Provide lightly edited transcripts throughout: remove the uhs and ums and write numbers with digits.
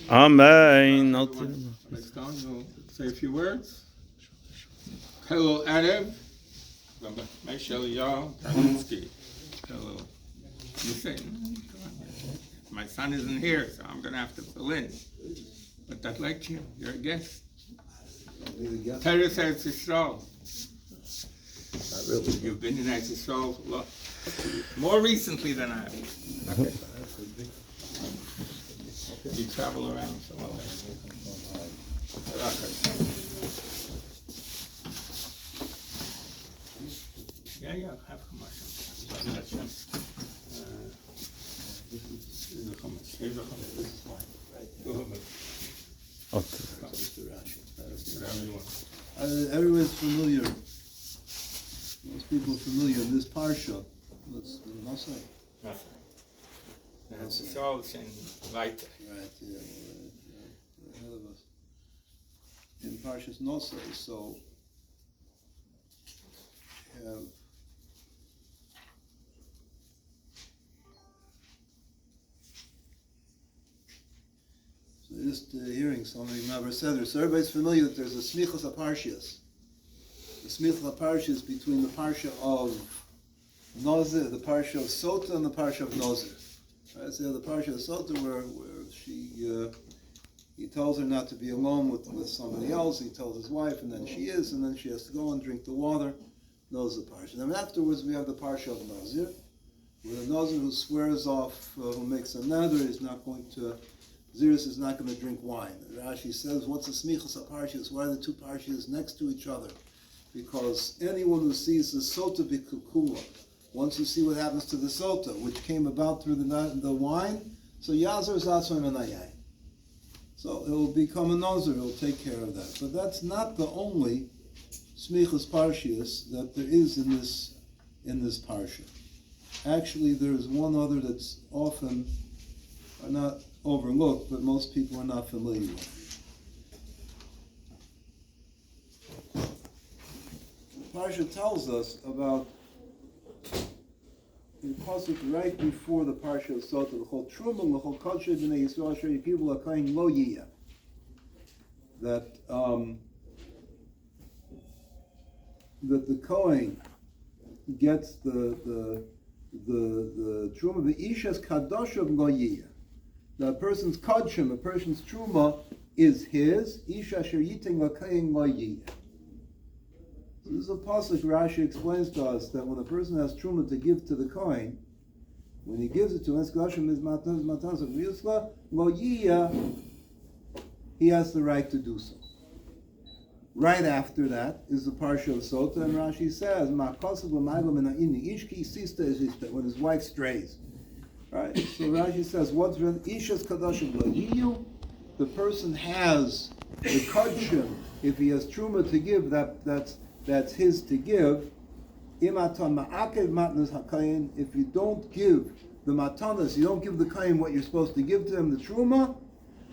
Amen. Rabbi Stone will say a few words. Hello, Erev. Michelle, y'all. Kalinsky. Hello. You say, my son isn't here, so I'm going to have to fill in. But I'd like you. You're a guest. Teres Eretz Yisrael. Not really. You've been in Eretz Yisrael a lot. More recently than I have. Okay. You travel around some other. Yeah, have commercial. Here's a hummus. Everyone's familiar. Most people are familiar in this parsha. What's the Nosai? It's all in light. Right, yeah, ahead of us. In Parshas Nosai, so you have just hearing something never said. So everybody's familiar that there's a smichos aparshias. The smichos aparshias between the parsha of Nozir, the parsha of Sota, and the parsha of Nozir. Right, so the parsha of Sota where he tells her not to be alone with somebody else. He tells his wife, and then she is, and then she has to go and drink the water. Those are the parsha. And then afterwards we have the parsha of Nazir, where the Nazir who swears off, who makes a nether, is not going to. Ziris is not going to drink wine. Rashi says, what's the smichos aparshas? Why are the two parshas next to each other? Because anyone who sees the sota b'kukua, once you see what happens to the sota, which came about through the wine, so yazar zatzon anayai. So it will become a nazir, it will take care of that. But that's not the only smichos parshas that there is in this parsha. Actually, there is one other that's often not overlooked, but most people are not familiar with. The Parsha tells us about the pasuk right before the Parsha of Sota, l'chol truma l'chol kodshe b'nei Yisrael asher people are kain lo yiyah. That the Kohen gets the truma, the ishas kadoshav lo yiyah. The person's kodshim, a person's truma, is his. Isha asher yiting l'kayin lo yiyah. So this is a passage Rashi explains to us that when a person has truma to give to the kohen, when he gives it to us, kodshim is matanas of yisla lo yiyah, he has the right to do so. Right after that is the parsha of Sota, and Rashi says, "Ma'kosav l'maylam ina'ini ishki sista is when his wife strays." Right. So Rashi says, "What's ishas kadashim lahiyu?" The person has the kodshim. If he has truma to give, that's his to give. Imatan ma'akev matnas hakayin. If you don't give the matanas, you don't give the kayin what you're supposed to give to him, the truma.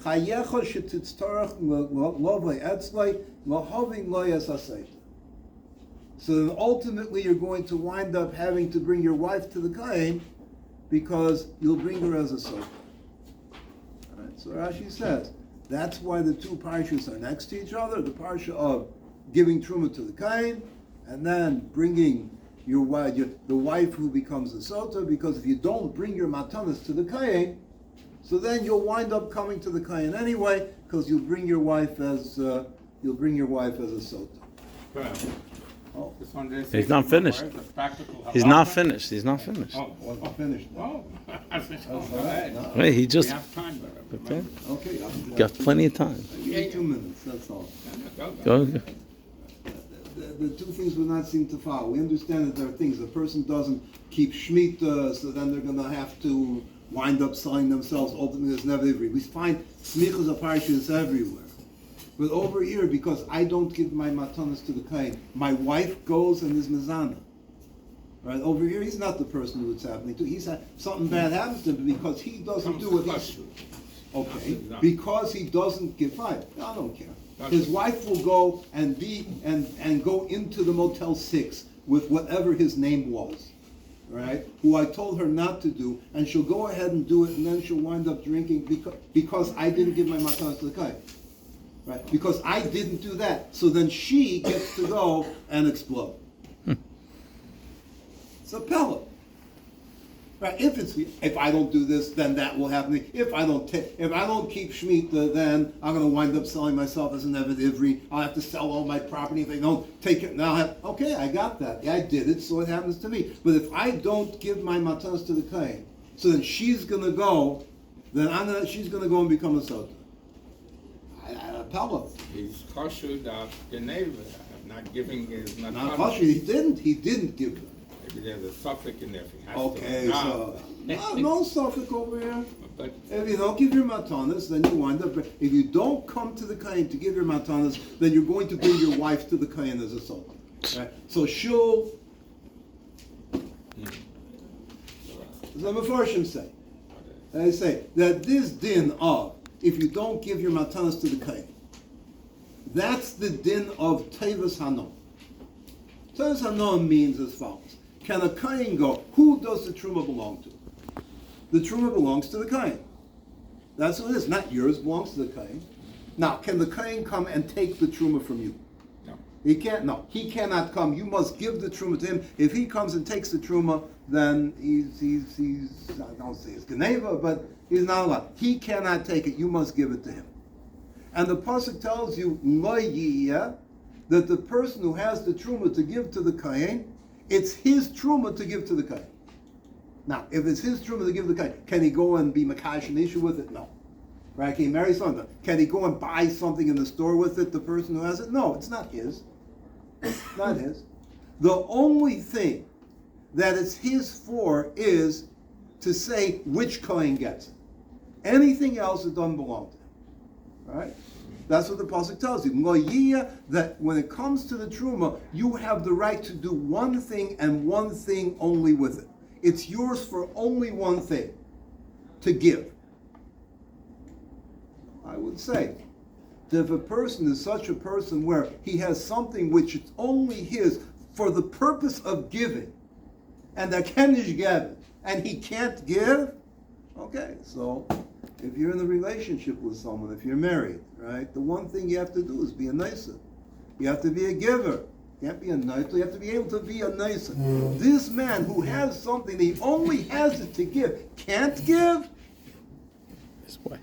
Chayecha shetitztarach lovei etzlei lahaving loyas asayt. So then ultimately you're going to wind up having to bring your wife to the kayin, because you'll bring her as a sofa. Right, so Rashi says, that's why the two parshas are next to each other, the parsha of giving truma to the kain, and then bringing your wife, the wife who becomes the sota, because if you don't bring your matanas to the kain, so then you'll wind up coming to the kain anyway, because you'll bring your wife as a sota. Right. Oh. He's not finished. He's not finished. He's not finished. Oh, I'm finished. Oh, No. Wait, he we just have time. Okay. got plenty of time. Give me 2 minutes, that's all. Go. The two things we not seem to follow. We understand that there are things. A person doesn't keep Shemitah, so then they're going to have to wind up selling themselves. Ultimately, there's never every. We find smichos of parshas everywhere. But over here, because I don't give my matanas to the kain, my wife goes and is mezana. Right over here, he's not the person who it's happening to. He's something bad happens to him because he doesn't do what he's. Okay, because he doesn't give. Fine, I don't care. His wife will go and go into the Motel 6 with whatever his name was. right, who I told her not to do, and she'll go ahead and do it, and then she'll wind up drinking because I didn't give my matanas to the kain. Right? Because I didn't do that. So then she gets to go and explode. It's a pellet. Right? If I don't do this, then that will happen. If I don't keep Shemitah, then I'm going to wind up selling myself as an Eved Ivri. I'll have to sell all my property if they don't take it. Now, okay, I got that. Yeah, I did it, so it happens to me. But if I don't give my matanas to the kain, so then she's going to go, she's going to go and become a sota. A pellet. He's kosher that Geneva, not giving is not kosher. He didn't give them. Maybe there's a suffix in there if he has okay, to. So no suffix over here. But if you don't give your matanas, then you wind up. If you don't come to the kain to give your matanas, then you're going to bring your wife to the kain as a soul. Right? So she'll. The Mefarshim say, they say that this din of if you don't give your matanas to the kain, that's the din of Tevas Hanon. Tevas Hanon means as follows. Can a kain go, who does the truma belong to? The truma belongs to the kain. That's what it is. Not yours, belongs to the kain. Now, can the kain come and take the truma from you? No. He can't. No, he cannot come. You must give the truma to him. If he comes and takes the truma, then he's I don't say it's Geneva, but he's not allowed. He cannot take it. You must give it to him. And the pasuk tells you, lo yiyeh, that the person who has the truma to give to the kain, it's his truma to give to the kain. Now, if it's his truma to give to the kain, can he go and be makash an issue with it? No. Right? Can he marry something? Can he go and buy something in the store with it, the person who has it? No, it's not his. It's not his. The only thing that it's his for is to say which kohen gets it. Anything else, it doesn't belong to him. Right? That's what the pasuk tells you. That when it comes to the truma, you have the right to do one thing and one thing only with it. It's yours for only one thing, to give. I would say that if a person is such a person where he has something which is only his for the purpose of giving, and that kenish gavin, and he can't give, okay, so if you're in a relationship with someone, if you're married, right, the one thing you have to do is be a nicer. You have to be a giver. You can't be a nicer. You have to be able to be a nicer. This man who has something, he only has it to give, can't give, His wife.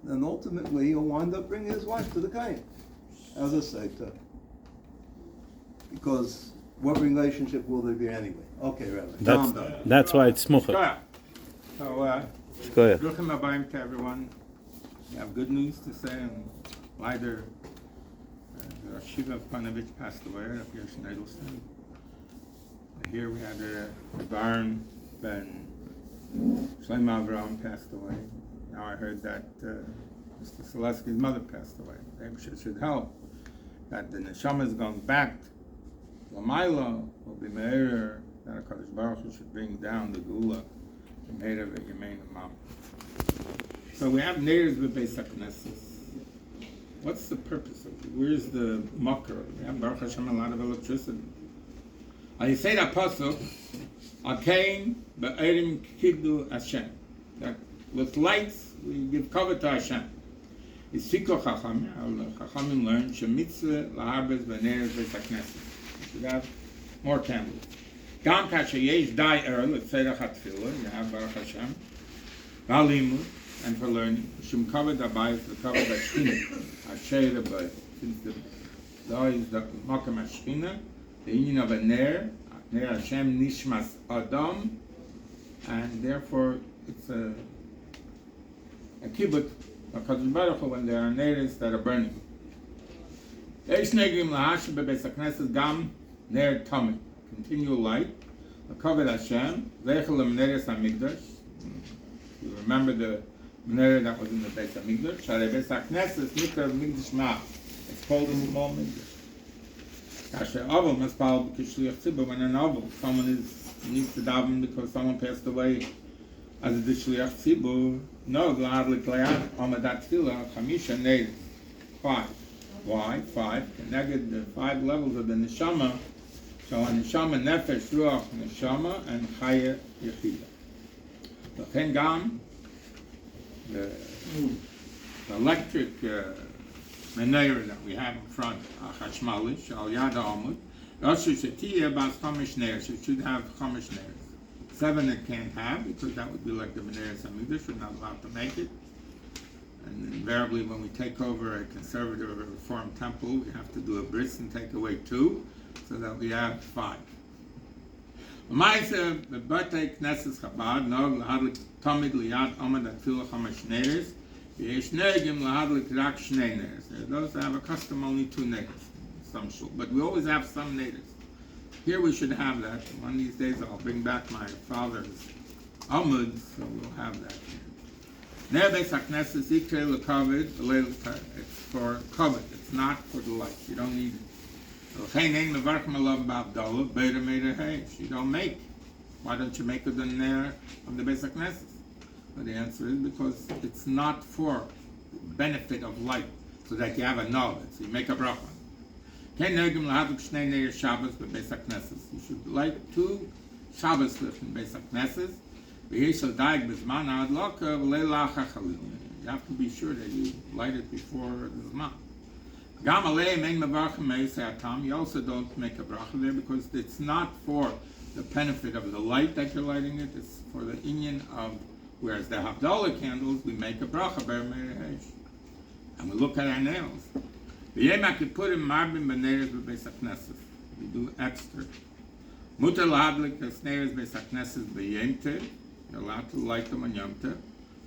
then ultimately he'll wind up bringing his wife to the kain as a seita. Because what relationship will there be anyway? Okay, Rabbi. That's why it's smucha. So, Go ahead. Bruchim Abayim to everyone. We have good news to say, and Leider, Shiva Panovich passed away, up here in Edelstein. Here we had Baron Ben Shlomo Avram passed away. Now I heard that Mr. Selesky's mother passed away. Maybe it should help that the neshama is going back. Lamaila will be meir that HaKadosh Baruch Hu should bring down the gula from Meir of Yemein Imam. So we have neighbors with Beis HaKnesses. What's the purpose of it? Where's the makar? We have Baruch Hashem a lot of electricity. You say that pasuk, Akain be'erim kibdu Hashem. That with lights we give cover to Hashem. It's Fiko Chachamim. Chachamim learn shemitzvah laharbez b'neiros Beis HaKnesses. You should have more candles. Gam kasher yesh dai l'tzerach hatfilah. You have Baruch Hashem. V'alimut, and for learning. Shum covered abayis the cover that shchina. Asher abayis. Since the dai is the makam hashchina, the union of a ner Hashem nishmas adam, and therefore it's a kibbut. HaKadosh Baruch Hu, when there are neiros that are burning. Eish negrim lahashem bebeis hakneses gam ner tamid. Continual light. Kavod Hashem. Zeichel l'meneres hamikdash. You remember the menera that was in the Beis Hamikdash. Sharei Beis HaKnesses nikra mikdash ma. It's called a small mikdash. Kasher avol maspal k'shliach tzibur. When an avol, someone needs to daven because someone passed away as a shliach tzibur. No, glad l'klayat amadat tefillah chamisha neiros. 5. Why? 5. Connected the 5 levels of the neshama So הנשמה, נפש, רוח, נשמה, and חיה יחידה. לכן גם, the electric menorah that we have in front, החשמלי, שעל יד העמוד, also שתהיה בה 5 neiros, it should have 5 neiros. 7 it can't have, because that would be like the menorah Samidish, we're not allowed to make it. And invariably when we take over a conservative or reformed temple, we have to do a bris and take away 2, so that we have 5. L'maisa, b'batei knesses Chabad, nog lahadlik tamid liyad amad atfilah 5 neiros, v'yesh negim lahadlik rak shnei neiros. Those that have a custom only 2 neiros, some shul, but we always have some neiros. Here we should have that. One of these days I'll bring back my father's amud, so we'll have that here. Ne'beis haknesses ikre l'kavod, it's for kavod, it's not for the light, you don't need it. You don't make. Why don't you make it in there of the Beis HaKnesses? But the answer is because it's not for benefit of light, so that you have a knowledge. So you make a bracha. You should light 2 Shabbos lift in Beis HaKnesses. You have to be sure that you light it before the Zman. You also don't make a bracha there because it's not for the benefit of the light that you're lighting it, it's for the inyan of, whereas the Havdalah candles, we make a bracha, and we look at our nails. We do extra. You're allowed to light them on Yom Tov,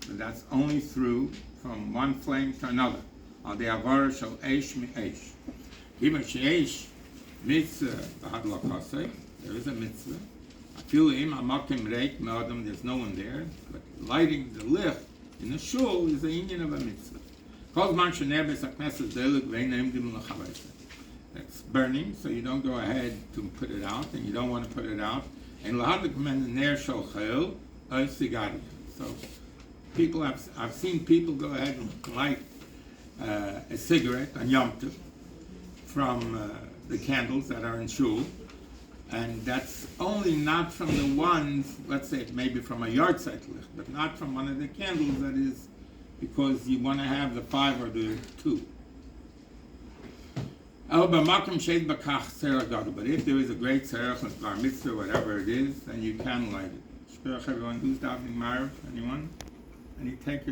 but that's only through from one flame to another. On the avara shall eish mi eish. Even sheish mitzvah b'hadlakasei, there is a mitzvah. Afilim amakim reik me'adam, there's no one there, but lighting the licht in the shul is the inyan of a mitzvah. Kol zman shener beis haknesses delik v'einem dim l'chavayse. It's burning, so you don't go ahead to put it out, and you don't want to put it out. And lahadlik men ner shel chayil oy sigaria. So people I've seen people go ahead and light a cigarette on Yom Tov from the candles that are in shul, and that's only not from the ones, let's say maybe from a yahrzeit licht, but not from one of the candles that is because you want to have the 5 or the 2. But if there is a great tzarech, bar mitzvah, whatever it is, then you can light it. Everyone who's davening Marav, anyone? Any takers?